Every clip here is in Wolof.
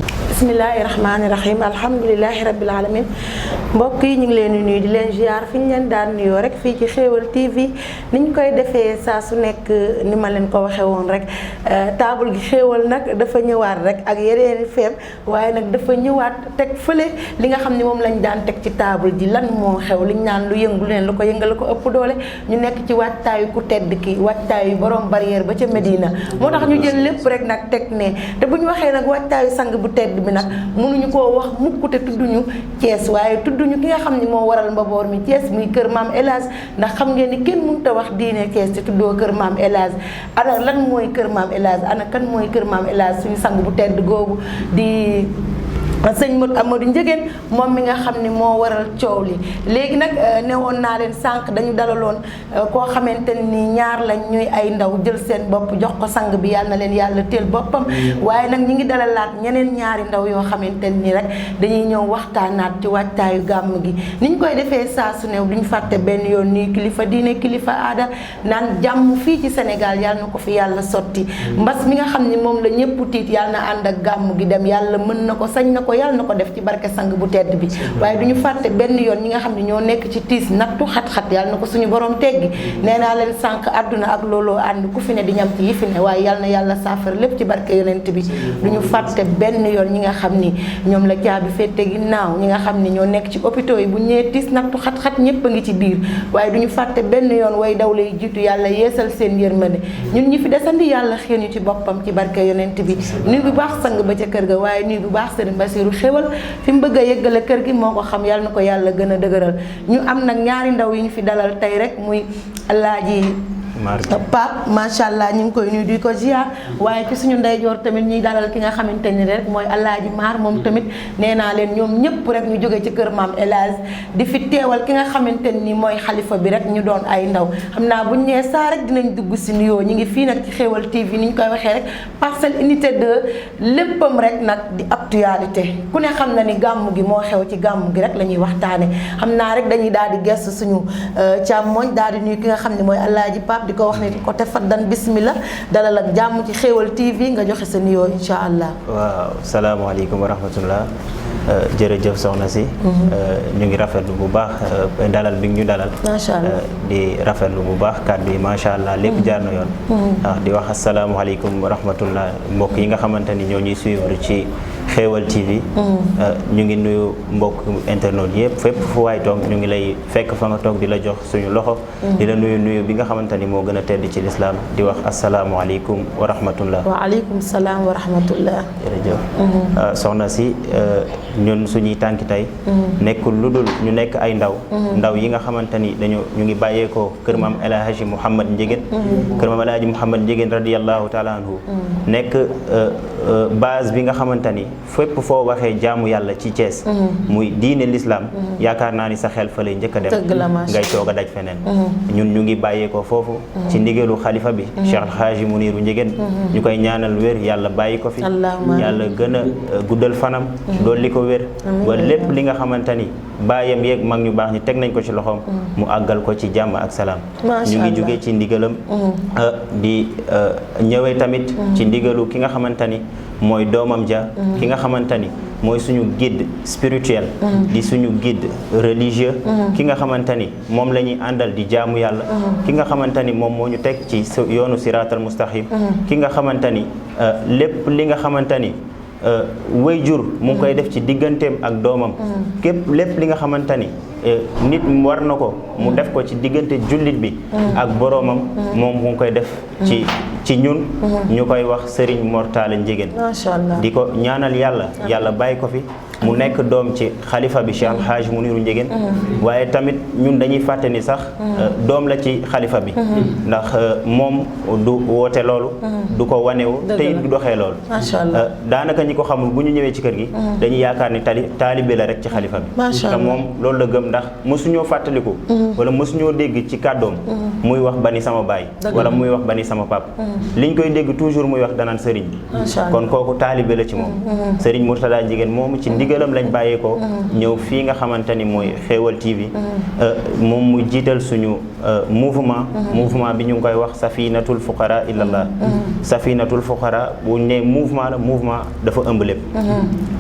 bismillahi rahmaani rahim alhamdulilahi rabbil alamin mbokk yi ñu ngi leen di nuyu di leen ziar fi ñu leen daan nuyoo rek fii ci Xéewal TV ni ñu koy defee saa su nekk ni ma leen ko waxee woon rek table gi Xéewal nag dafa ñëwaat rek ak yeneen feem waaye nag dafa ñëwaat teg fële li nga xam ne moom lañ daan teg ci table ji lan moo xew liñ naan lu yëngu leen lu ko yëngal ko ëpp doole ñu nekk ci waajtaayu ku tedd ki waajtaayu borom barrière ba ca Medina moo tax ñu jël lépp rek nag teg ne te bu ñu waxee nag waajtaayu sang bu tedd bi nag mënuñu koo wax mukk te tudduñu Thiès waaye tudduñu ki nga xam ni moo waral mbaboor mi Thiès muy kër maam El Hadj ndax xam ngeen ni kenn mënut a wax diine Thiès te tuddoo kër maam El Hadj ana lan mooy kër maam El Hadj ana kan mooy kër maam El Hadj suñu sang bu tedd googu di sëñ Modou Amadou Ndiéguène moom mi nga xam ni moo waral coow li léegi nag newoon naa leen sànq dañu dalaloon koo xamante ni ñaar lañ ñuy ay ndaw jël seen bopp jox ko sang bi yàlla na leen yàlla teel boppam waaye nag ñi ngi dalalaat ñeneen ñaari ndaw yoo xamante ni rek dañuy ñëw waxtaanaat ci waajtaayu gàmm gi ni ñu koy defee saa su new duñu fàtte benn yoon nii kilifa diine kilifa aada naan jàmm fii ci Sénégal yàlla na ko fi yàlla sotti mbas mi nga xam ni moom la ñëpp tiit yàlla na ànd ak gàmm gi dem yàlla mën na ko sañ na ko yàlla na ko def ci barke sang bu tedd bi waaye du ñu fàtte benn yoon ñi nga xam ne ñoo nekk ci tiis nattu xat-xat yàlla na ko suñu borom teggi nee naa leen sànq àdduna ak looloo ànd ku fi ne di ñam ci yi fi ne waaye yàlla na yàlla saafara lépp ci barke yonent bi du ñu fàtte benn yoon ñi nga xam ni ñoom la caabi féete ginnaaw ñi nga xam ni ñoo nekk ci hôpitaux yi bu ñëwee tiis nattu xat-xat ñëpp a ngi ci biir waaye du ñu fàtte benn yoon way daw lay jiitu yàlla yeesal seen yërmande ñun ñi fi desandi yàlla xëy ñu ci boppam ci barke yonent bi nuy bu baax sang ba ca kër ga waaye nuy bu baax sëriñ Basiru Xéewal fi mu bëgg a yëggale kër gi moo ko xam yàlla na ko yàlla gën a dëgëral ñu am nag ñaari ndaw yi ñu fi dalal tey rek muy Alaaji Pape macha allah ñu ngi koy nuyu di ko ziar waaye ci suñu ndeyjoor tamit ñuy dalal ki nga xamante ni rek mooy Alaaji Maar moom tamit nee naa leen ñoom ñëpp rek ñu jóge ci kër maam El Hadj di fi teewal ki nga xamante ni mooy xalifa bi rek ñu doon ay ndaw xam naa buñ nee saa rek dinañ dugg si nuyoo ñu ngi fii nag ci Xéewal TV ni ñu koy waxee rek Parcelles Unité 2 léppam rek nag di actualité ku ne xam na ni gàmm gi moo xew ci gàmm gi rek la ñuy waxtaane xam naa rek dañuy daal di gestu suñu càmmoñ daal di nuyu ki nga xam ne mooy Alaaji Pape di ko wax ne ko te faddan bismillah dalal ak jàmm ci Xéewal TV nga joxe sa nuyoo insha allah. waaw salaamaaleykum wa rahmatullah jërëjëf soxna si. ñu ngi rafetlu bu baax dalal bi ñu dalal. macha allah di rafetlu bu baax kàddu yi macha allah lépp jaar na yoon. di wax asalaamualeykum wa rahmatullah mbokk yi nga xamante ni ñoo ñuy suivre ci Xéewal TV. ñu ngi nuyu mbokk internet yëpp fépp fu waay toog ñu ngi lay fekk fa nga toog di la jox suñu loxo. di la nuyu bi nga xamante ni moo gën a tedd ci lislaam di wax asalaamualeykum wa rahmatullah. waaleykum salaam wa rahmatullah. jërëjëf soxna si ñun suñuy tànki tey. nekkul lu dul ñu nekk ay ndaw. ndaw yi nga xamante ni ñu ngi bàyyeekoo kër maam El Hadji Mouhamad Ndiéguène. kër maam El Hadji Mouhamad Ndiéguène radiyallahu taala anhu nekk base bi nga xamante ni fépp foo waxee jaamu yàlla ci Thiès. muy diine l'islam yaakaar naa ni sa xel fa lay njëkk a dem. ngay toog a daj feneen. ñun ñu ngi bàyyeekoo foofu. ci ndigalu xalifa bi Cheikh El Hadji Muniru Ndiéguène ñu koy ñaanal wér yàlla bàyyi ko fi. yàlla gën a guddal fanam. dolli ko wér ba lépp li nga xamante ni baayam yeeg mag ñu baax ñi teg nañ ko ci loxoom mu àggal ko ci jàmm ak salaam. ñu ngi jóge ci ndigalam di ñëwee tamit ci ndigalu ki nga xamante ni mooy doomam ja ki nga xamante ni mooy suñu guide spirituel di suñu guide religieux ki nga xamante ni moom la ñuy àndal di jaamu yàlla ki nga xamante ni moom moo ñu teg ci yoonu siraatal mustaqim ki nga xamante ni lépp li nga xamante ni waajur mu ngi koy def ci digganteem ak doomam lépp li nga xamante ni nit war na ko mu def ko ci diggante jullit bi ak boroomam moom mu ngi koy def ci ñun ñu koy wax Serigne Mor Talla Ndiéguène di ko ñaanal yàlla bàyyi ko fi mu nekk doom ci xalifa bi Cheikh El Hadji Muniru Ndiéguène waaye tamit ñun dañuy fàtte ni sax doom la ci xalifa bi ndax moom du woote loolu du ko wanewu te it du doxee loolu daanaka ñi ko xamul bu ñu ñëwee ci kër gi dañuy yaakaar ni taalibe la rek ci xalifa bi te moom loolu la gëm ndax mësuñoo fàttaliku wala mësuñoo dégg ci kàddoom muy wax ba ni sama baay wala muy wax ba ni sama pap liñ koy dégg toujours muy wax danaan sëriñ bi kon kooku taalibe la ci moom Serigne Mourtada Ndiéguène moomu ci ndigal ndigalam lañ bàyyeekoo ñëw fii nga xamante ni mooy Xéewal TV moom mu jiital suñu mouvement bi ñu ngi koy wax Safinatul Fuqara ilallah. Safinatul Fuqara bu ñu nee mouvement la mouvement dafa ëmb lépp.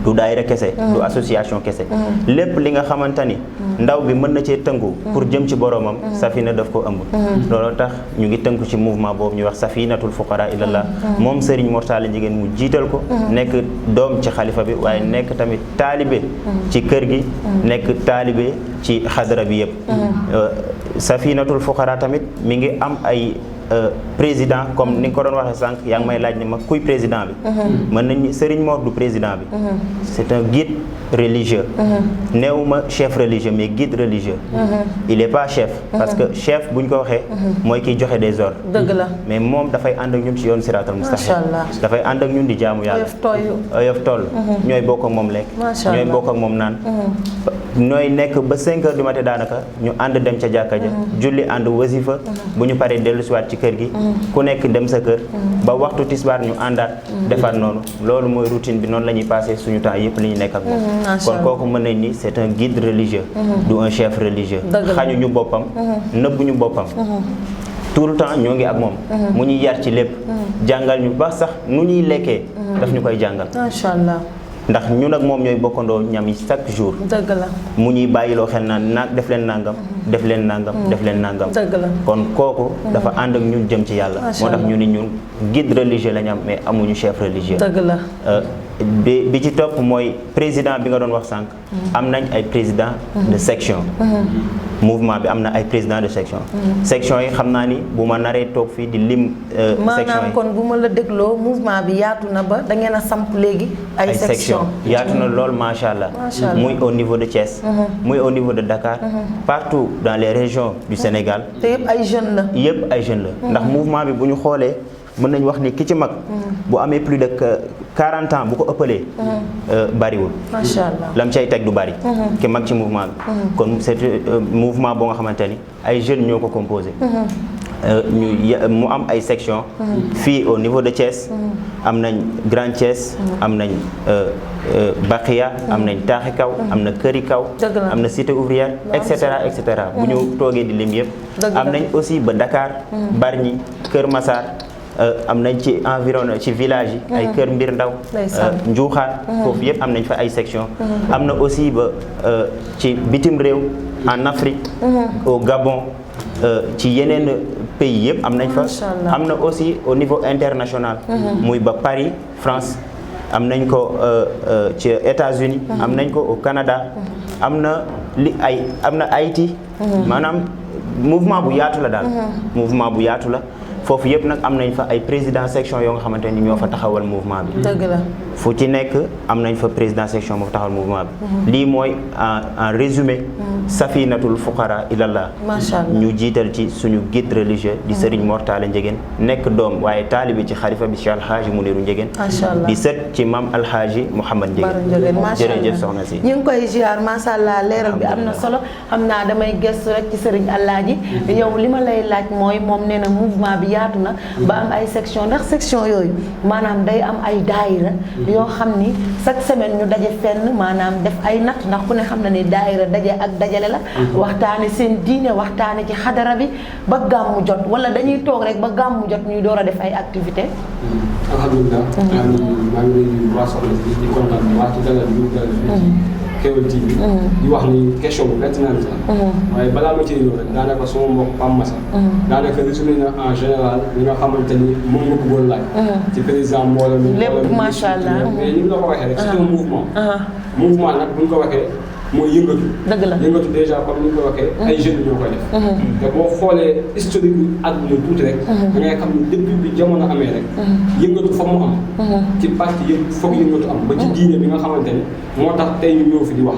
du daayira kese du association kese lépp li nga xamante ni ndaw bi mën na cee tënku pour jëm ci boromam Safina daf ko ëmb. looloo tax ñu ngi tënku ci mouvement boobu ñuy wax Safinatul Fuqara ilallah. moom Serigne Mor Talla Ndiéguène mu jiital ko nekk doom ci xalifa bi waaye nekk tamit taalibe ci kër gi nekk taalibe ci xadara bi yëpp. Safinatul Fuqara tamit mi ngi am ay président comme ni nga ko doon waxee sànq yaa ngi may laaj ni ma kuy président bi. mën nañu Serigne Mor du président bi. c'est un guide religieux. néewuma chef religieux mais guide religieux. il est pas chef. parce que chef bu ñu ko waxee. mooy kiy joxe des ordres. dëgg la mais moom dafay ànd ak ñun ci yoon siraatal mustaqim. dafay ànd ak ñun di jaamu yàlla. oyof toll ñooy bokk ak moom lekk. ñooy bokk ak moom naan. ñooy nekk ba 5 heures du matin daanaka ñu ànd dem ca jàkka ja julli ànd wasifa bu ñu paree dellu siwaat ci kër gi ku nekk dem sa kër ba waxtu tisbaar ñu àndaat defaat noonu loolu mooy routine bi noonu la ñuy passé suñu temps yëpp li ñu nekk ak moom kon kooku mën nañ ni c'est un guide religieux du un chef religieux xañu ñu boppam nëbbu ñu boppam tout le temps ñoo ngi ak moom mu ñuy yar ci lépp jàngal ñu ba sax nu ñuy lekkee daf ñu koy jàngal macha allah ndax ñun ak moom ñooy bokkandoo ñam yi chaque jour. dëgg la mu ñuy bàyyiloo xel naan def leen nangam. def leen nangam def leen nangam. dëgg la kon kooku. dafa ànd ak ñun jëm ci yàlla. moo tax ñu ni ñun guide religieux la ñu am mais amuñu chef religieux. dëgg la. bi ci topp mooy président bi nga doon wax sànq. am nañ ay président de section. mouvement bi am na ay président de section. section yi xam naa ni bu ma naree toog fii di lim. section maanaam kon bu ma la dégloo mouvement bi yaatu na ba da ngeen a samp léegi. ay section yaatu na lool macha allah. muy au niveau de Thiès. muy au niveau de Dakar. partout dans les régions du Sénégal. te yëpp ay jeunes la. yëpp ay jeunes la. ndax mouvement bi bu ñu xoolee mën nañu wax ni ki ci mag. bu amee plus de 40 ans bu ko ëppalee. bariwul. macha allah lam cay teg du bari. ki mag ci mouvement bi. kon c'est mouvement boo nga xamante ni ay jeunes ñoo ko composé. mu am ay section fii au niveau de Thiès. am nañ Grand Thiès. am nañ Baqiya. am nañ Taaxi Kaw. am na Këri Kaw. am na Cité Ouvrière et cetera et cetera bu ñu toogee di lim yëpp. am nañ aussi ba Dakar. Bargny Kër Massar. am nañ ci environ ci village yi ay Kër Mbir Ndaw Njuuxaan foofu yëpp am nañ fa ay section am na aussi ba ci bitim réew en Afrique au Gabon ci yeneen pays yëpp am nañ fa am na aussi au niveau international muy ba Paris France am nañ ko ci États-Unis am nañ ko au Canada am na Haïti maanaam mouvement bu yaatu la daal mouvement bu yaatu la foofu yëpp nag am nañ fa ay président section yoo nga xamante ni ñoo fa taxawal mouvement bi. dëgg la fu ci nekk am nañ fa président section moo fa taxawal mouvement bi. lii mooy en résumé. Safinatul Fuqara ilallah. macha allah ñu jiital ci suñu guide religieux di Serigne Mor Talla Ndiéguène nekk doom waaye taalibi ci xalifa bi Cheikh Alhaji Muniru Ndiéguène. macha allah di sët ci maam Alhaji Mouhamad Ndiéguène. jërëjëf soxna si. ñu ngi koy ziar macha allah leeral bi am na solo xam naa damay gëstu rek ci Serigne Alhaji yow li ma lay laaj mooy moom nee na mouvement bi yaatu na ba am ay section ndax section yooyu maanaam day am ay daayira yoo xam ni chaque semaine ñu daje fenn maanaam def ay natt ndax ku ne xam na ni daayira daje ak dajale la waxtaane seen diine waxtaane ci xadara bi ba gàmmu jot wala dañuy toog rek ba gàmmu jot ñuy door a def ay activité alhamdulilah maa ngi lay nuyu waa soxna si di kontaan waa ci dalal bi ñu dalal Xéewal TV di wax ni question bu pertinente la waaye balaa ma ciy ñëw rek daanaka sama mbokk Pam Massa daanaka résumé na en général li nga xamante ni moom nga bëggoon laaj ci président mbooloo mi lépp macha allah mais ni mu la ko waxee rek c'est un mouvement nag bu ñu ko waxee mooy yëngatu dëgg la yëngatu déjà comme ni ñu ko waxee ay jeunes ñoo koy def te boo xoolee historique bi àdduna tuuti rek da ngay xam ni depuis bi jamono amee rek yëngatu fa mu am ci parti yëpp foog yëngatu am ba ci diine bi nga xamante ni moo tax tey ñu ñëw fi di wax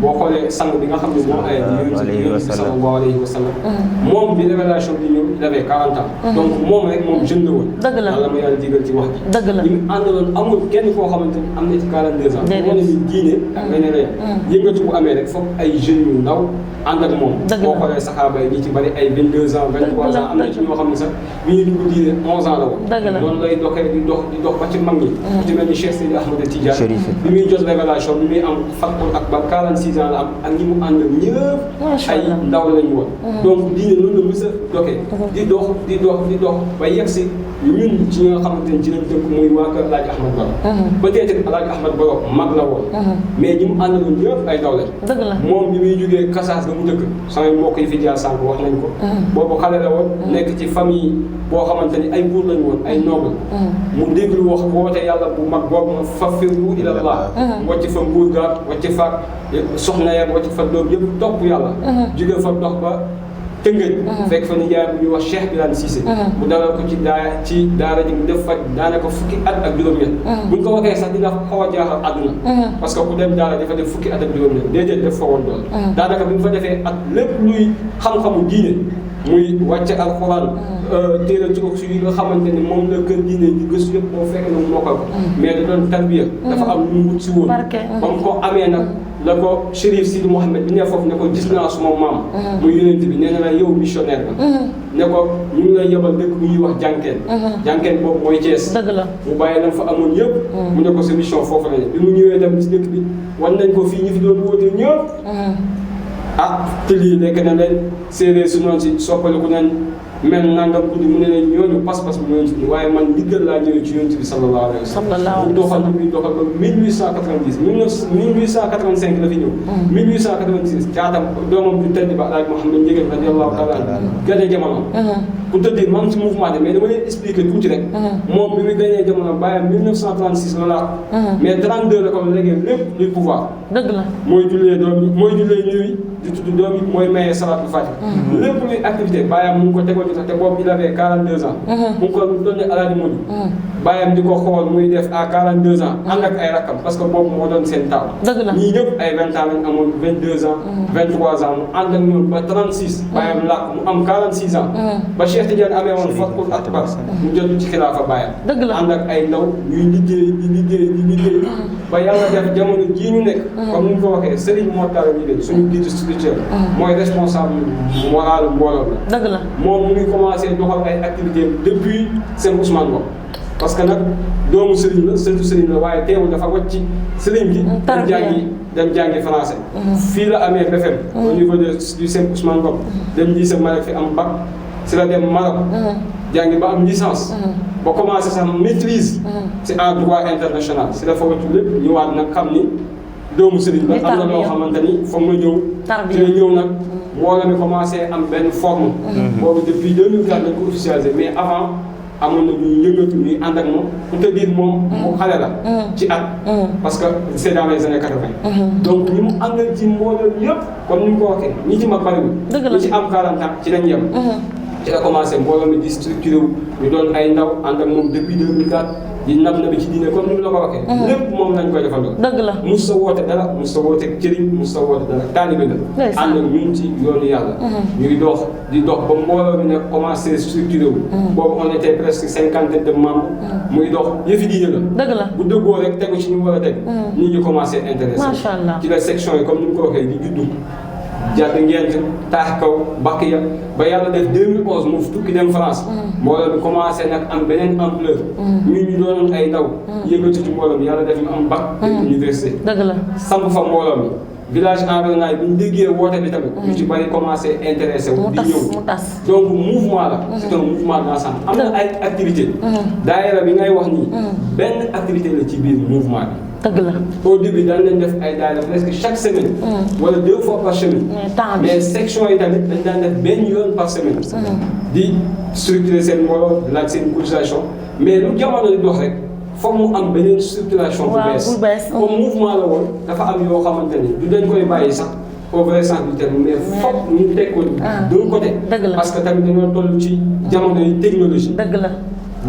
boo xoolee sang bi nga xam ne moo ay di yonent bi sallallahu alayhi wa sallam moom bi révélation bi ñëw il avait 40 ans donc moom rek moom jeune la woon dëgg la yàlla ma yàlla digal ci wax ji dëgg la ñu àndaloon amul kenn koo xamante ni am na ci 42 ans moo ne ni diine ak leneen yëngatu amee rek foog ay jeunes yu ndaw ànd ak moom. boo xoolee saxaaba yi ñi ci bari ay 22 ans 23 ans am na ci ñoo xam ne sax bi ñuy dugg diine 11 ans la woon. noonu lay doxee di dox ba ci mag ñi. ku ci mel ni Cheikh Seydi Ahmed Tidiane. bi muy jot révélation bi muy am Fathul Akbar 46 ans la am ak ñi mu àndal ñëpp. ay ndaw lañu woon. donc diine noonu la mës a doxee. di dox ba yegg si ñun ci nga xamante ne ci lañ dëkk muy waa kër Alaaji Ahmed Baro. peut-être Alaaji Ahmed Baro mag la woon. mais ñi mu àndaloon ñëpp ay ndaw lañ. moom bi muy jógee Kasaas ga mu dëkk samay mbokk yi fi jaar sànq wax nañ ko. boobu xale la woon. nekk ci famille boo xamante ni ay buur lañu woon ay noble. mu déglu wax woote yàlla bu mag boobu fafirru ilallah. wàcc fa nguur ga wàcc fa soxna ya wàcc fa doom yëpp topp yàlla. jóge fa dox ba Tëngéej. fekk fa nijaay bu ñuy wax Cheikh Bilane Cissé. mu dalal ko ci daara ji mu def fa daanaka fukki at ak juróom-ñett. buñ ko waxee sax dina xaw a jaaxal àdduna. parce que ku dem daara dafa def fukki at ak juróom-ñett déedéet def fa woon dool. daanaka bi mu fa defee at lépp luy xam-xamu diine muy wàcce alxuraan. téere ci si yi nga xamante ni moom la kër diine di gëstu yëpp moo fekk na mu mokkal ko. mais da doon tarbiya. dafa am lu mu wut si woon. ba mu ko amee nag. la ko Chérif Sidi Mouhamed bi ne foofu ne ko gis naa suma maam. muy yonent bi nee na la yow missionnaire la. ne ko ñu ngi lay yebal dëkk bu ñuy wax jànkeen. jànkeen boobu mooy Thiès. dëgg la mu bàyyi lam fa amoon yëpp. mu ne ko sa mission foofu la ne bi mu ñëwee dem ci dëkk bi wan nañ ko fii ñu fi doon wóote ñëpp. te lii nekk na leen séeréer su noonu si soppaliku nañ mel nangam guddi mu ne leen ñooñu pas-pas bi yonent bi waaye man diggal laa ñëwee ci yonent bi sallallahu alayhi wa sallam. mu doxal li muy doxal ba 1890 1885 la fi ñëw. 1886 caatam doomam du tedd ba Alaaji Mouhamed Ndiéguène radiyallahu taala gane jamono. pour te dire man ci mouvement de mais dama leen expliquer tuuti rek. moom bi muy gënee jamono bàyyam 1936 la laa. mais 32 la ko léegi lépp luy pouvoir. dëgg la mooy jullee doom yi mooy jullee ñëw di tudd doom yi mooy maye salaatul faatiha. lépp luy activité bàyyam mu ngi ko tegoon ci sax te boobu il avait 42 ans. mu ngi ko doon ne Alaaji Modou. bàyyam di ko xool muy def à 42 ans. ànd ak ay rakkam parce que boobu moo doon seen taaw. dëgg la ñii ñëpp ay 20 ans lañ amoon 22 ans. 23 ans mu ànd ak ñoom ba 36. bàyyam làkk mu am 46 ans. ba Cheikh Tidiane amee woon Fathul Akbar mu jot ci xilaafa bàyyam. dëgg la ànd ak ay ndaw ñuy liggéey di liggéey. ba yàlla def jamono jii ñu nekk. comme ni ñu ko waxee Serigne Mor Talla Ndiéguène suñu guide spirituel. mooy responsable moral mbooloo la. dëgg la moom mu ngi commencé doxal ay activités depuis seen Ousmane Ngom. parce que nag doomu Serigne la sëtu Serigne la waaye teewul dafa wàcc Serigne gi. dem jàngi français. fii la amee BFM. au niveau du seen Ousmane Ngom. dem lycée Maroc fi am bac. si la dem Maroc. jàngi ba am licence. ba commencé sax maîtrise. c'est en droit international si dafa wàcc lépp ñëwaat nag xam ni doomu Serigne la am na loo xamante ni foog nga ñëw. ci la ñëw nag mbooloo mi commencé am benn forme. boobu depuis 2004 lañ ko officialisé mais avant amoon na ñuy yëngatu ñuy ànd ak moom pour te dire moom mu xale la. ci at. parce que c'est dans les années 80. donc ñi mu àndal ci mbooloo yëpp comme ni mu ko waxee ñi ci mag bariwul. ñi ci am 40 ans ci lañ yem. ci la commencé mbooloo mi di structuré wu ñu doon ay ndaw ànd ak moom depuis 2004 di nab na bi ci diine comme ni mu la ko waxee. lépp moom lañ koy defandoo. dëgg la mus sa woote dara mus sa woote cëriñ mus sa woote dara taalibe la. ànd ak ñun ci yoonu yàlla. ñu ngi dox di dox ba mbooloo mi nag commencé structuré wu. boobu on était presque 50 de membres. muy dox yëfi diine la. dëgg la bu dëggoo rek tegu ci ñu mu war a teg. nit ñi commencé intéressé. macha allah ci la section yi comme ni mu ko waxee di juddu. jàdd ngent taax kaw bakk ya ba yàlla def 2011 mu tukki dem France. mbooloo mi commencé nag am beneen ampleur. ñu doonoon ay ndaw. yëngatu ci mbooloo mi yàlla def ñu am bac. université. dëgg la samp fa mbooloo mi. village environnant yi bu ñu déggee woote bi tamit. ñu ci bari commencé intéressé wu. di ñëw mu tas donc mouvement la. c'est un mouvement d'ensemble am na ay activité daayira bi ngay wax nii. benn activité la ci biir mouvement bi. dëgg la au début dañ leen def ay daayira presque chaque semaine. wala 2 fois par semaine. mais section yi tamit dañ daan def benn yoon par semaine. di structurer seen mbooloo laaj seen cotisation mais lu jamono di dox rek foog mu am beneen structuration bu bees. comme mouvement la woon dafa am yoo xamante ni du dañ koy bàyyi sax au vrai sens du terme mais foog ñu teg ko d'un côté. parce que tamit dañoo toll ci jamono yi technologie. dëgg la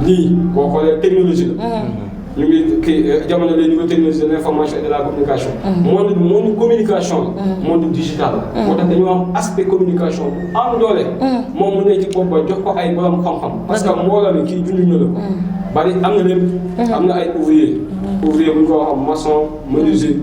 lii boo xoolee technologie la. ñu ngi kii jamono les nouvelles technologies de l'information et de la communication. monde communication la. monde digital la. moo tax dañoo am aspect communication bu am doole. moom mu ne ci bopp ba jox ko ay borom xam-xam. parce que mbooloo mi kii junj ñu la ko. bari am na lépp. am na ay ouvrier. ouvrier bu ñu ko waxee maçon menuisier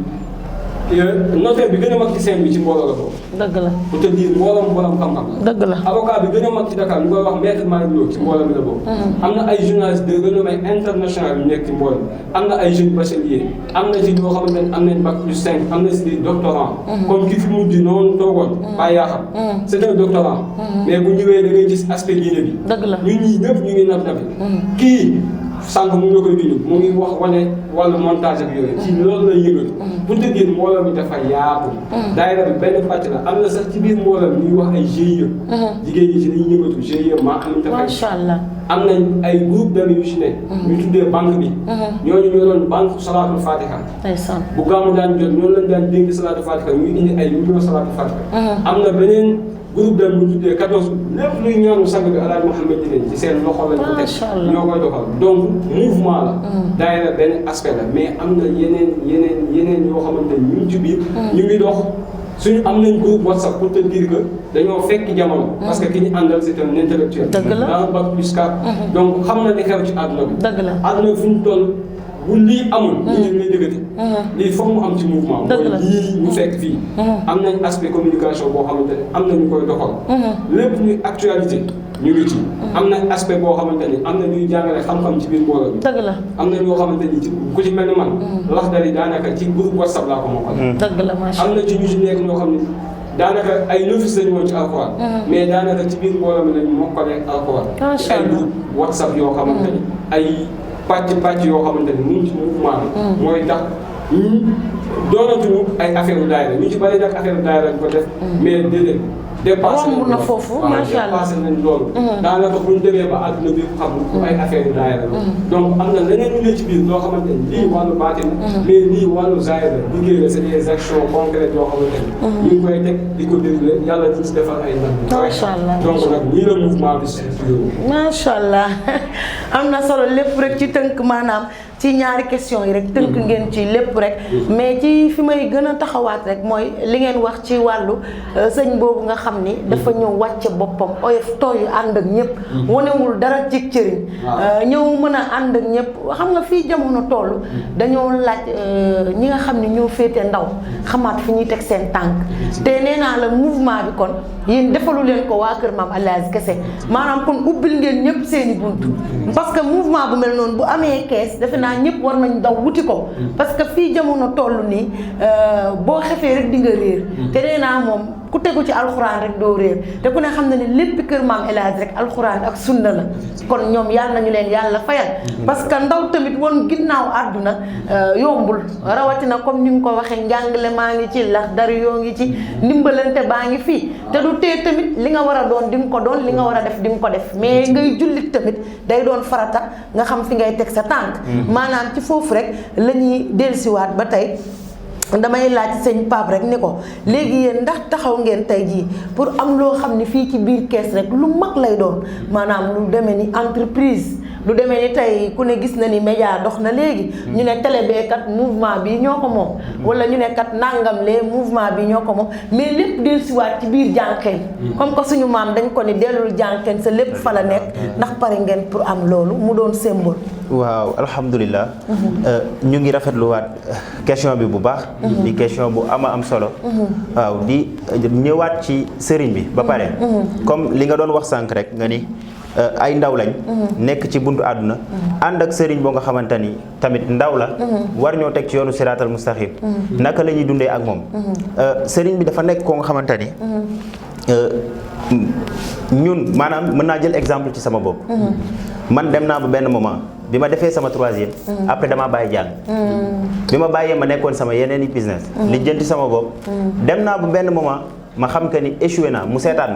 notaire bi gën a mag ci scène bi ci mbooloo la ko. dëgg la pour te dire mbooloom borom xam-xam la. dëgg la avocat bi gën a mag ci Dakar ñu koy wax maître Malick Lo ci mbooloo mi la boobu. am na ay journalistes de renommée internationale yu nekk ci mbooloo am na ay jeunes bacheliers am na ci ñoo xamante ne am nañ bac plus 5 am na si des doctorants. comme ki fi mujj noonu toogoon. bàyyi yaa xam. c'est un doctorant. mais bu ñëwee da ngay gis aspect diine bi. dëgg la ñun ñii ñëpp ñu ngi nab nabi. kii sànq mu ngi la koy dund mu ngi wax wane wàllu montage ak yooyu ci loolu lay yëngatu. pour te dire mbooloo mi dafa yaatu. daayira bi benn pàcc la am na sax ci biir mbooloo mi ñuy wax ay GIE. jigéen ñi ci dañuy yëngatu GIE maa am dafay. macha allah am nañ ay groupe d'amis yu ci ne. ñu tuddee banque bi. ñooñu ñoo doon banque salaatul fatiha. ndeysaan bu gàmmu daan jot ñoo lañ daan dénk salaatul fatiha ñu indi ay millions salaatul fatiha. am na beneen groupe d'amis bu tuddee 14 lépp luy ñaanu sang bi Alaaji Mouhamed Dine ci seen loxo lañ ko teg. ñoo koy doxal donc mouvement la. daayira benn aspect la mais am na yeneen yoo xamante ni ñu ngi ci biir. ñu ngi dox. suñu am nañ groupe WhatsApp pour te dire que dañoo fekk jamono. parce que ki ñu àndal c'est un intellectuel. dëgg la dans le bac plus 4. donc xam na li xew ci àdduna bi. dëgg la àdduna fi ñu toll bu lii amul. ñu lay dëggati. lii foog mu am ci mouvement. dëgg la mooy lii ñu fekk fii. am nañ aspect communication boo xamante ne am na ñu koy doxal. lépp ñuy actualité ñu ngi ci. am na aspect boo xamante ni am na ñuy jàngale xam-xam ci biir mbooloo bi. dëgg la am na ñoo xamante ni ci ku ci mel ni man. Laxdari daanaka ci groupe WhatsApp laa ko mokkal. dëgg la macha am na ci ñu ci nekk ñoo xam ne daanaka ay novice lañu woon ci alxuraan. mais daanaka ci biir mbooloo mi lañu mokkalee alxuraan. macha ay groupe WhatsApp yoo xamante ni ay pàcc yoo xamante ni mu ngi ci mouvement bi. mooy tax doonatuñu ay affaire daayira ñu ci bari nag affaire daayira lañ ko def. mais déedéet. dépassé romb na foofu macha allah dépassé nañ loolu. daanaka bu ñu demee ba àdduna bi xam ay affaire yu daayira la. donc am na leneen ñu ne ci biir loo xamante ni lii wàllu baatin mais lii wàllu zaahir la liggéey la c'est des actions concrètes yoo xamante ni ñu ngi koy teg di ko déroulé yàlla di ci defal ay ndam. macha allah donc nag nii la mouvement bi structuré. macha allah am na solo lépp rek ci tënk maanaam ci ñaari question yi rek tënk ngeen ci lépp rek mais ci fi may gën a taxawaat rek mooy li ngeen wax ci wàllu sëñ boobu nga xam ni dafa ñëw wàcce boppam oyof tooyu ànd ak ñëpp wanewul dara ci cëriñ ñëw mën a ànd ak ñëpp xam nga fii jamono toll dañoo laaj ñi nga xam ne ñoo féete ndaw xamaat fi ñuy teg seen tànk te nee naa la mouvement bi kon yéen defalu leen ko waa kër Maam Alaaji kese maanaam kon ubbil ngeen ñëpp seeni buntu parce que mouvement bu mel noonu bu amee kees defe naa ñëpp war nañ daw wuti ko parce que fii jamono toll nii boo xefee rek di nga réer te nee naa moom ku tegu ci alxuraan rek doo réer te ku ne xam na ne lépp kër Maam El Hadj rek alxuraan ak sunna la kon ñoom yàlla nañu leen yàlla fayal parce que ndaw tamit woon ginnaaw àdduna yombul rawatina comme ni nga ko waxee njàngale maa ngi ci Laxdari yoo ngi ci ndimbalante baa ngi fii te du tee tamit li nga war a doon di nga ko doon li nga war a def di nga ko def mais ngay jullit tamit day doon farata nga xam fi ngay teg sa tànk maanaam ci foofu rek la ñuy dellusiwaat ba tey damay laaj sëñ Pape rek ni ko léegi yéen ndax taxaw ngeen tey jii pour am loo xam ne fii ci biir kees rek lu mag lay doon maanaam lu demee ni entreprise lu demee ni tey ku ne gis na ni média dox na léegi ñu ne télé bee kat mouvement bi ñoo ko moom wala ñu ne kat nangam lee mouvement bi ñoo ko moom mais lépp dellusiwaat ci biir jànqeen comme que suñu maam dañ ko ni dellul jànqeen sa lépp fa la nekk ndax pare ngeen pour am loolu mu doon symbole. waaw alhamdulilah ñu ngi rafetluwaat question bi bu baax di question bu am solo waaw di ñëwaat ci sëriñ bi ba pare comme li nga doon wax sànq rek nga ni ay ndaw lañ nekk ci buntu àdduna ànd ak sëriñ boo nga xamante ni tamit ndaw la war ñoo teg ci yoonu siraatal mustaqim naka la ñuy dundee ak moom sëriñ bi dafa nekk koo nga xamante ni ñun maanaam mën naa jël exemple ci sama bopp man dem naa ba benn moment bi ma defee sama troisième après dama bàyyi jàng bi ma bàyyee ma nekkoon sama yeneen i business lijjanti sama bopp dem naa ba benn moment ma xam que ni échoué naa mu seetaan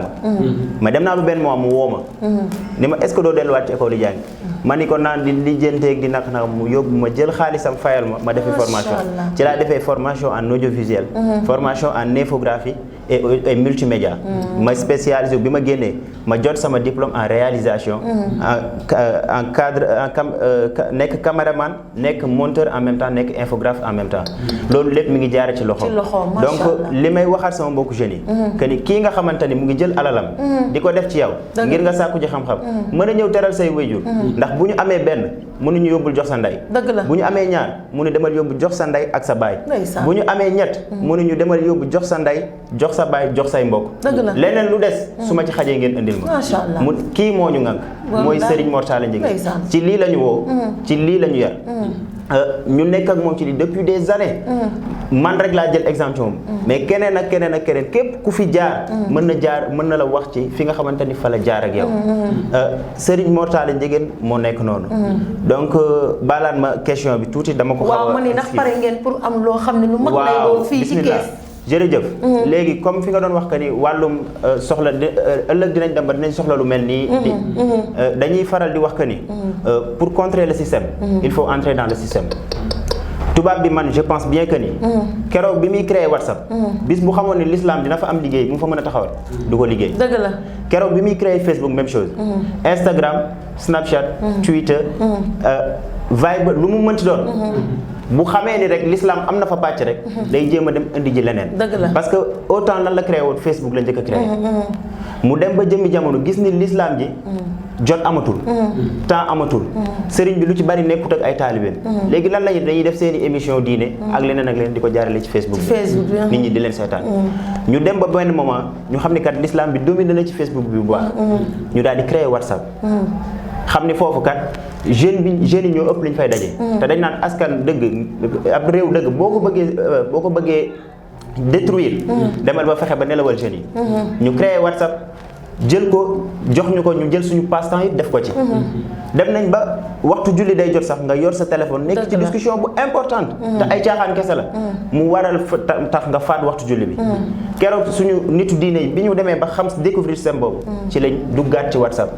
ma dem naa ba benn moment mu woo ma ni ma est-ce que doo delluwaat ci école yi jàng ma ni ko naan di lijjanteeg di naka naka mu yóbbu ma jël xaalisam fayal ma defi formation ci laa defee formation en audiovisuel formation en infographie et multimédia ma spécialisé bi ma génnee ma jot sama diplôme en réalisation en cadre nekk caméraman nekk monteur en même temps nekk infographe en même temps loolu lépp mi ngi jaare ci loxo donc li may waxaat sama mbokku jeunes yi que ni kii nga xamante ni mu ngi jël alalam di ko def ci yow ngir nga sàkku ji xam-xam mën a ñëw teral say wayjur ndax bu ñu amee benn mënuñu yóbbul jox sa ndey. dëgg la bu ñu amee ñaar mu ne demal yóbbu jox sa ndey ak sa baay. bu ñu amee ñett mënuñu demal yóbbu jox sa ndey jox sa baay jox say mbokk. dëgg la leneen lu des su ma ci xajee ngeen indil ma. macha allah mu kii moo ñu ŋànk. mooy Serigne Mor Talla Ndiéguène. ci lii la ñu woo. ci lii la ñu yar. ñu nekk ak moom ci lii depuis des années. man rek laa jël exemple moom. mais keneen ak keneen ak keneen képp ku fi jaar. mën na la wax ci fi nga xamante ni fa la jaar ak yow. Serigne Mor Talla Ndiéguène moo nekk noonu. donc baalaat ma question bi tuuti dama ko. xaw a waaw ma ni ndax pare ngeen pour am loo xam ne lu mag lay doon fii ci kees. jërëjëf léegi comme fi nga doon wax que ni wàllum soxla ëllëg dinañ dem ba dinañ soxla lu mel nii dañuy faral di wax que ni pour contrer le système il faut entrer dans le système tubaab bi man je pense bien que ni keroog bi muy créé WhatsApp bis bu xamoon ni l'islam dina fa am liggéey mu fa mën a taxawal du ko liggéey dëgg la keroog bi muy créé Facebook même chose Instagram Snapchat Twitter Viber lu mu mënti doon bu xamee ni rek l'islam am na fa pàcc rek day jéem a dem indi ji leneen parce que autant lan la créé woon Facebook la njëkk a créé mu dem ba jëmmi jamono gis ni l'islam ji jot amatul temps amatul sëriñ bi lu ci bari nekkut ak ay taalibeem léegi lan lañu dañuy def seeni émission diine ak leneen di ko jaarale ci Facebook bi nit ñi di leen seetaan ñu dem ba benn moment ñu xam ni kat l'islam bi dominé na ci Facebook bi bu baax ñu daal di créer WhatsApp xam ni foofu kat jeunes yi ñoo ëpp li ñu fay daje te dañ naan askan dëgg ab réew dëgg boo ko bëggee détruire demal ba fexe ba nelawal jeunes yi ñu créer WhatsApp jël ko jox ñu ko ñu jël suñu passe-temps yi def ko ci dem nañ ba waxtu julli day jot sax nga yor sa téléphone nekk ci discussion bu importante te ay caaxaan kese la mu waral tax nga faat waxtu julli bi keroog suñu nitu diine yi bi ñu demee ba xam découvrir système boobu ci lañ duggaat ci WhatsApp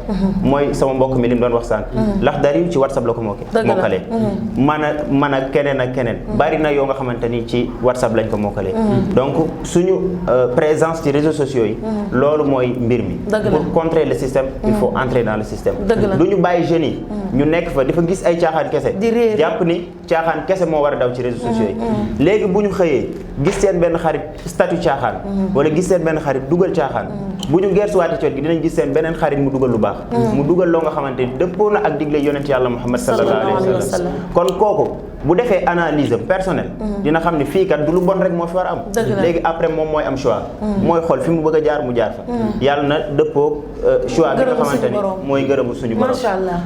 mooy sama mbokk mi li mu doon wax sànq Laxdari ci WhatsApp la ko mokkalee man a keneen ak keneen bari na yoo nga xamante ni ci WhatsApp lañ ko mokkalee donc suñu présence ci réseaux sociaux yi loolu mooy mbir mi pour contrer le système il faut entrer dans le système du ñu bàyyi jeunes yi ñu nekk fa dafa gis ay caaxaan kese jàpp ni caaxaan kese moo war a daw ci réseaux sociaux yi léegi bu ñu xëyee gis seen benn xarit statut caaxaan wala gis seen benn xarit dugal caaxaan bu ñu gersuwaate coot gi dinañ gis seen beneen xarit mu dugal lu baax mu dugal loo nga xamante ni dëppoo na ak digle yonent yàlla Muhammad sallallahu alayhi wa sallam kon kooku bu defee analyse personnelle dina xam ne fii kat du lu bon rek moo fi war a am léegi après moom mooy am choix mooy xool fi mu bëgg a jaar mu jaar fa yàlla na dëppoo choix bi nga xamante ni mooy ngërëmu suñu borom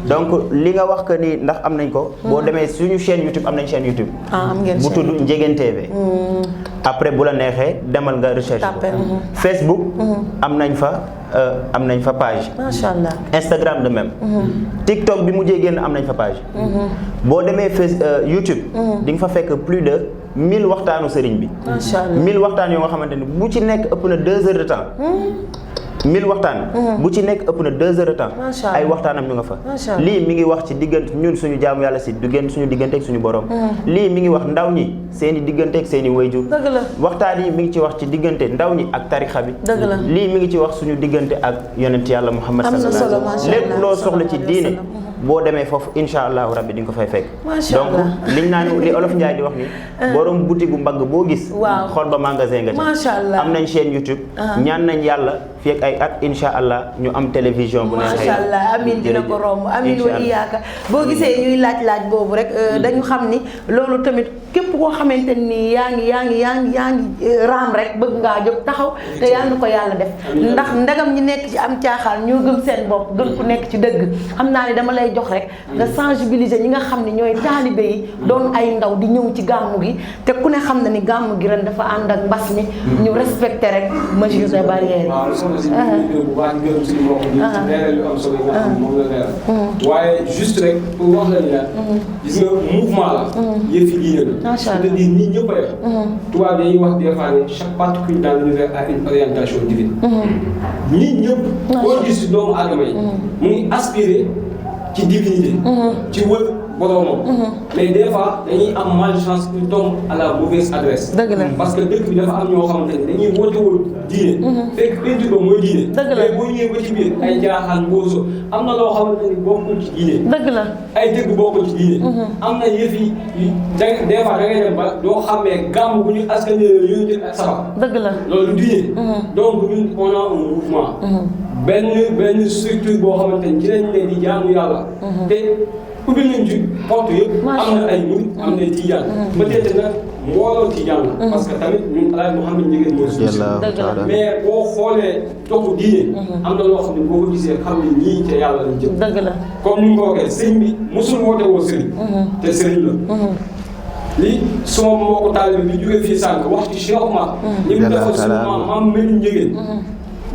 donc li nga wax que ni ndax am nañ ko boo demee suñu chaîne YouTube am nañ chaîne YouTube bu tudd Ndiéguène TV après bu la neexee demal nga recherche Facebook am nañ fa page machallah Instagram de même TikTok bi mujjee génn am nañ fa page boo demee YouTube di nga fa fekk plus de 1000 waxtaanu sëriñ bi 1000 waxtaan yoo nga xamante ni bu ci nekk ëpp na 2 heures de temps 1000 waxtaan bu ci nekk ëpp na 2 heures de temps ay waxtaanam ñu nga fa lii mi ngi wax ci diggante ñun suñu jaamu yàlla si suñu diggante ak suñu borom lii mi ngi wax ndaw ñi seen i diggante ak seen i wayjur waxtaan yi mi ngi ci wax ci diggante ndaw ñi ak tarixa bi lii mi ngi ci wax suñu diggante ak yonent yàlla Muhammad sallallahu alayhi wa sallam lépp loo soxla ci diine boo demee foofu insha allahu rabbi di nga ko fay fekk donc liñ naan li olof Njaay di wax ni borom boutique bu mbagg boo gis xool ba magasin nga ci am nañ chaîne YouTube ñaan nañ yàlla fii ak ay at insha allah ñu am télévision bu neexee macha allah amin dina ko romb amin wa iyaaka boo gisee ñuy laaj boobu rek dañu xam ni loolu tamit képp koo xamante ni yaa ngi raam rek bëgg ngaa jóg taxaw te yàlla na ko yàlla def ndax ndagam ñi nekk ci am caaxaan ñoo gëm seen bopp gën ku nekk ci dëgg xam naa ne dama lay jox rek nga sensibiliser ñi nga xam ne ñooy taalibe yi doon ay ndaw di ñëw ci gàmmu gi te ku ne xam na ni gàmmu gi ren dafa ànd ak mbas mi ñu respecté rek mesures de barrière yi bu baax gërëm suñu mbokk bi ci leeral yu am solo yi nga xam moom la leeral waaye juste rek pour wax la ni la gis nga mouvement la yëf yi diine la c'est-à-dire ñi ñëpp a yor tubaab dañuy wax des fois ne chaque particule dans l'univers a une orientation divine ñi ñëpp koo gis doomu aadama yi mu ngi aspiré ci divinité ci wër boroomam. mais des fois dañuy am malchance ñu tombe à la mauvaise adresse. dëgg la parce que dëkk bi dafa am ñoo xamante ne dañuy woote woo diine. fekk peinture ba mooy diine. dëgg la mais boo ñëwee ba ci biir ay jaaxaan mbooso am na loo xamante ni bokkul ci diine. dëgg la ay dëgg bokkul ci diine. am na yëf yi des fois da ngay dem ba doo xamee gàmm bu ñu askan wi jël ak sabar. dëgg la loolu du diine. donc ñun on a un mouvement. benn structure boo xamante ni ci lañ ne di jaamu yàlla. te ubbil nañ ci porte yëpp. am na ay murid am na tijaan. peut-être nag mbooloo tijaan la. parce que tamit ñun Alaaji Mouhamed Ndiéguène mooy suñu mais boo xoolee toxu diine. am na loo xam ne boo ko gisee xam ne ñii ca yàlla lañ jëm. dëgg la comme ni nga ko waxee sëriñ bi mosul woote woo sëriñ. te sëriñ la. li suma mbokku taalibe bi jógee fii sànq wax ci Cheikh Oumar. ñu ngi defal suñu maam Medoune Ndiéguène.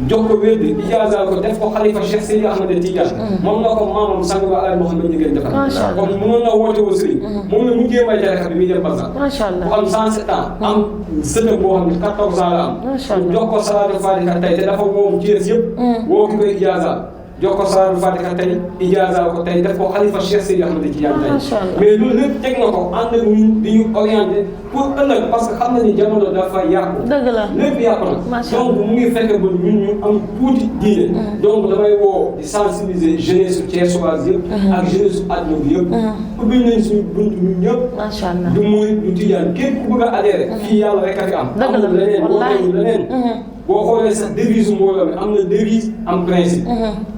jox ko wér di ijaaza ko def ko xalifa Cheikh Seydi Ahmed Tidiane. moom la ko maamam sang ba Alaaji Mouhamed Ndiéguène defal. macha allah kon mënoon na woote woo sëriñ. moom la mujjee may tarixa bi muy dem Barza. macha allah bu am 107 ans. am sëtam boo xam ne 14 ans la am. macha allah jox ko salaatu fatiha tey te dafa moom Thiès yëpp. woo ki koy ijaaza. jox ko salaatu fatiha tey ijaaza ko tey def ko xalifa Cheikh Seydi Ahmed Tidiane tey. macha allah mais loolu lépp teg na ko ànd ak ñun di ñu orienté pour ëllëg parce que xam na ni jamono dafa yàqu. dëgg la lépp yàqu na. macha donc mu ngi fekk ba ñun ñu am tuuti diine. donc damay woo di sensibiliser jeunesse su Thiessoise yëpp. ak jeunesse su àdduna bi yëpp. ubbil nañ suñu bunt ñun ñëpp. macha allah du muy du tijaan képp ku bëgg a adhéré. fii yàlla rek a fi am. dëgg la amul leneen wallaahi boo leneen. boo xoolee sax devise mbooloo mi am na devise am principe.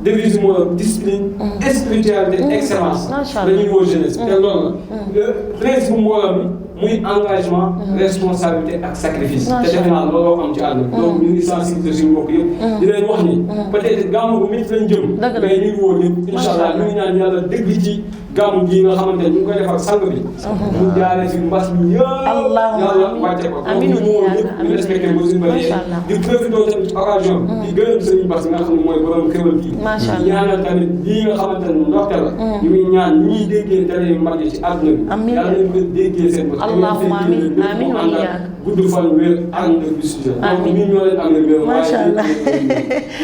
devise mbooloo discipline. spiritualité excellence. macha allah dañuy woo jeunesse. te loolu la principe mbooloo mi muy engagement. responsabilité ak sacrifice. te defe naa looloo am ci àdduna. donc ñu ngi sensibiliser suñu mbokk yëpp. di leen wax ni. peut-être gàmmu bu métti lañ jëm. dëgg la mais ñu ngi woo ñëpp. incha allah ñu ngi ñaan yàlla dëgg ci gàmmu gi nga xamante ne ñu ngi koy defal sang bi. mu jaaree fi mbas mi yëpp. yàlla wàcce ko. amiin donc ñu woo ñëpp ñu respecté mesures barrières di profité tamit ci occasion bi. di gërëm sëriñ Bass nga xam ne mooy borom xéwal gi. macha allah di ñaanal tamit lii nga xamante ne ndoxte la. ñu ngi ñaan ñiy déggee télé yu mag yi ci àdduna bi. amiin yàlla nañu ko déggee seen bopp. allahumma amiin amiin wa iyyaak. gudd fan wér ànd ak bis. donc ñun ñoo leen amee ngërëm. macha allah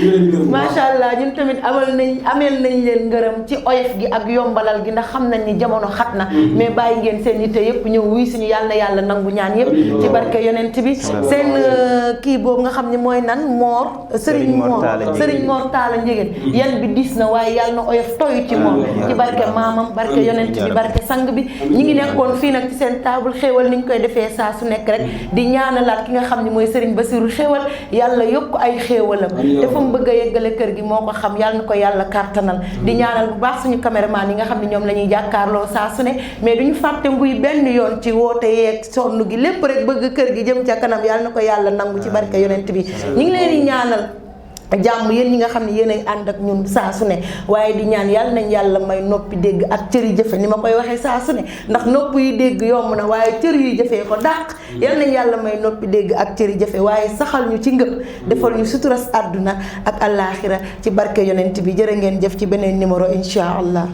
waaye macha allah ñun tamit ameel nañ leen ngërëm ci oyof gi ak yombalal gi ndax xam nañ ni jamono xat na. mais bàyyi ngeen seen yitte yëpp ñëw wuy suñu yàlla na yàlla nangu ñaan yëpp. ci barke yonent bi seen kii boobu nga xam ne mooy nan Mor. Serigne Mor Talla Ndiéguène. yan bi diis na waaye yàlla na oyof toyu ci moom. ci barke maamam barke yonent bi barke sang bi. ñi ngi nekkoon fii nag ci seen table xéewal ni ñu koy defee saa su nekk rek di ñaanalaat ki nga xam ne mooy Serigne Bassirou xéewal yàlla yokk ay xéewalam. dafa mu bëgg a yeggale kër gi moo ko xam yàlla na ko yàlla kàttanal. di ñaanal bu baax suñu caméraman yi nga xam ne ñoom la ñuy jàkkaarloo saa su ne mais duñu fàtte nguy benn yoon ci woote yeeg sonn gi lépp rek bëgg kër gi jëm ca kanam yàlla na ko yàlla nangu ci barke yonent bi ñu ngi leen di ñaanal jàmm yéen ñi nga xam ne yéen ay ànd ak ñun saa su ne waaye di ñaan yàlla nañ yàlla may noppi dégg ak cër yi jëfe ni ma koy waxee saa su ne ndax nopp yi dégg yomb na waaye cër yi jëfee ko dàq yàlla nañ yàlla may noppi dégg ak cër yi jëfe waaye saxal ñu ci ngëm defal ñu suturas àdduna ak àllaaxira ci barke yonent bi jërë ngeen jëf ci beneen numéro incha allah